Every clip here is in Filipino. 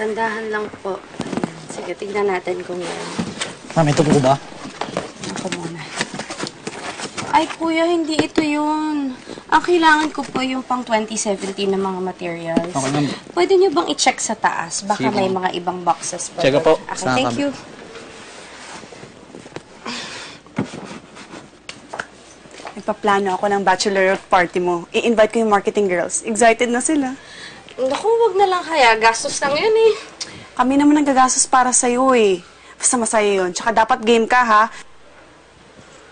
Tandahan lang po. Ayan. Sige, tignan natin kung yan. Ma'am, ito po ba? Ako muna. Ay, kuya, hindi ito yun. Ang kailangan ko po yung pang 2017 na mga materials. Okay, ma'am. Pwede niyo bang i-check sa taas? Baka Sige. may mga ibang boxes pa. Check po. Okay, Sa thank you. Nagpaplano ako ng bachelor party mo. I-invite ko yung marketing girls. Excited na sila. Naku, wag na lang kaya. Gastos lang yun eh. Kami naman ang gagastos para sa'yo eh. Basta masaya yun. Tsaka dapat game ka ha.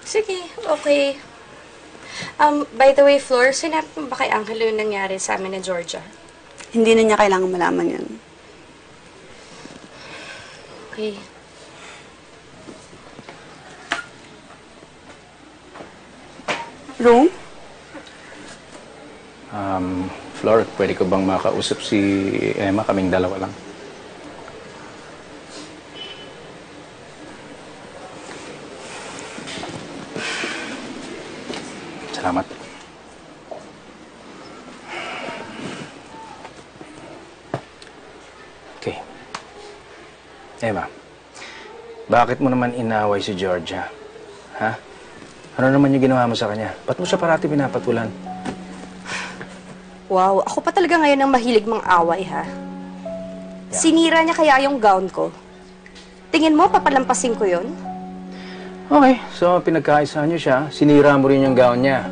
Sige, okay. By the way, Flor, sinabi mo ba kay Angelo yung nangyari sa amin ni Georgia? Hindi na niya kailangan malaman yun. Okay. Room? Flor, pwede ko bang makausap si Emma? Kaming dalawa lang. Salamat. Okay. Emma, bakit mo naman inaway si Georgia? Ha? Ano naman yung ginawa mo sa kanya? Ba't mo siya parati pinapatulan? Wow, ako pa talaga ngayon ang mahilig mang away, ha? Sinira niya kaya yung gown ko. Tingin mo, papalampasin ko yun? Okay, so pinagkaisa niyo siya, sinira mo rin yung gown niya.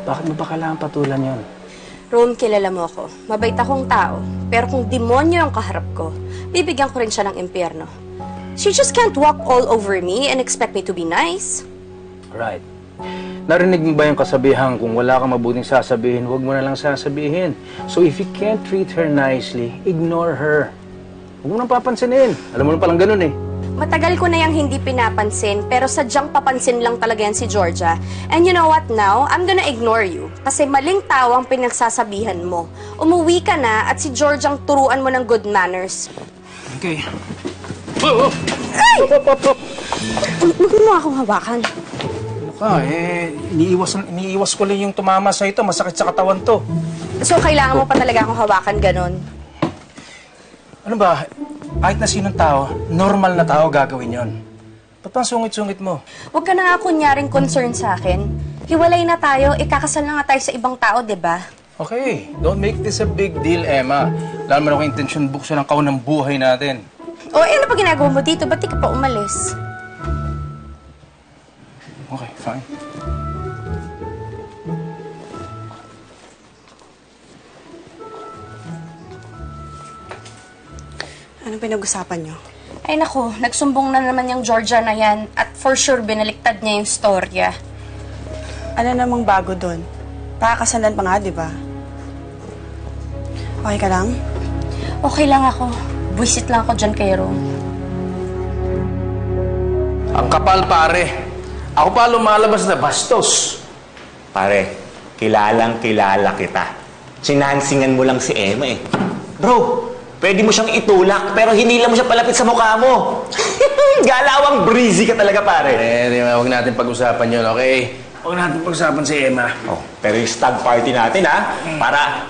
Bakit mo ba kailangan patulan yun? Ron, kilala mo ako. Mabait akong tao. Pero kung demonyo ang kaharap ko, bibigyan ko rin siya ng impyerno. She just can't walk all over me and expect me to be nice. Right. Narinig mo ba yung kasabihan, kung wala kang mabuting sasabihin, huwag mo na lang sasabihin. So if you can't treat her nicely, ignore her. Huwag mo nang papansinin. Alam mo na palang ganun eh. Matagal ko na yung hindi pinapansin, pero sadyang papansin lang talaga yan si Georgia. And you know what now? I'm gonna ignore you. Kasi maling tao ang pinagsasabihan mo. Umuwi ka na at si Georgia ang turuan mo ng good manners. Okay. Oh, oh. Ay! Hop. Huwag mo akong hawakan. Ano ka, iniiwas ko lang yung tumama sa ito. Masakit sa katawan to. So, kailangan mo pa talaga akong hawakan ganon? Ano ba? Kahit na sinong tao, normal na tao gagawin yon. Ba't pang sungit-sungit mo? Huwag ka na nga kunyaring concern sa akin. Hiwalay na tayo, ikakasal na nga tayo sa ibang tao, di ba? Okay, don't make this a big deal, Emma. Wala naman ako intensyon buksan ang kahon ng buhay natin. O, ano pa ginagawa mo dito? Ba't di ka pa umalis? Okay, fine. Anong pinag-usapan niyo? Ay naku, nagsumbong na naman yung Georgia na yan at for sure binaliktad niya yung storya. Ano namang bago doon? Pakakasalan pa nga, di ba? Okay ka lang? Okay lang ako. Visit lang ako dyan kay Rome. Ang kapal, pare. Ako pa lumalabas na bastos. Pare, kilalang kilala kita. Sinansingan mo lang si Emma eh. Bro, pwede mo siyang itulak pero hindi lang mo siya palapit sa mukha mo. Galawang breezy ka talaga, pare. Huwag natin pag-usapan yun, okay? Huwag natin pag-usapan si Emma. Oh, pero yung stag party natin ha, para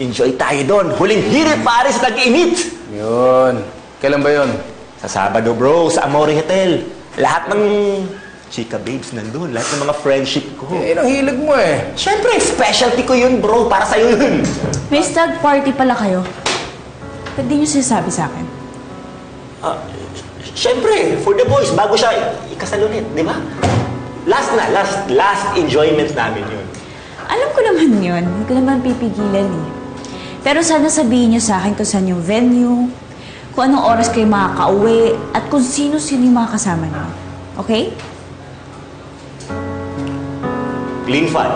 enjoy tayo doon. Huling hirit, pare, sa tag-init. Yun. Kailan ba yun? Sa Sabado, bro, sa Amore Hotel. Lahat ng chika babes nandun. Lahat ng mga friendship ko. Yun ang hilig mo eh. Siyempre, specialty ko yun, bro. Para sa'yo yun. May stag party pala kayo. Ba't di nyo sinasabi sa akin? Siyempre, for the boys, bago siya ikasal ulit, di ba? Last enjoyment namin yun. Alam ko naman yun. Hindi ko naman pipigilan eh. Pero sana sabihin nyo sa akin kung saan yung venue, kung anong oras kayo makakauwi, at kung sino-sino yung mga kasama nyo. Okay? Clean fun.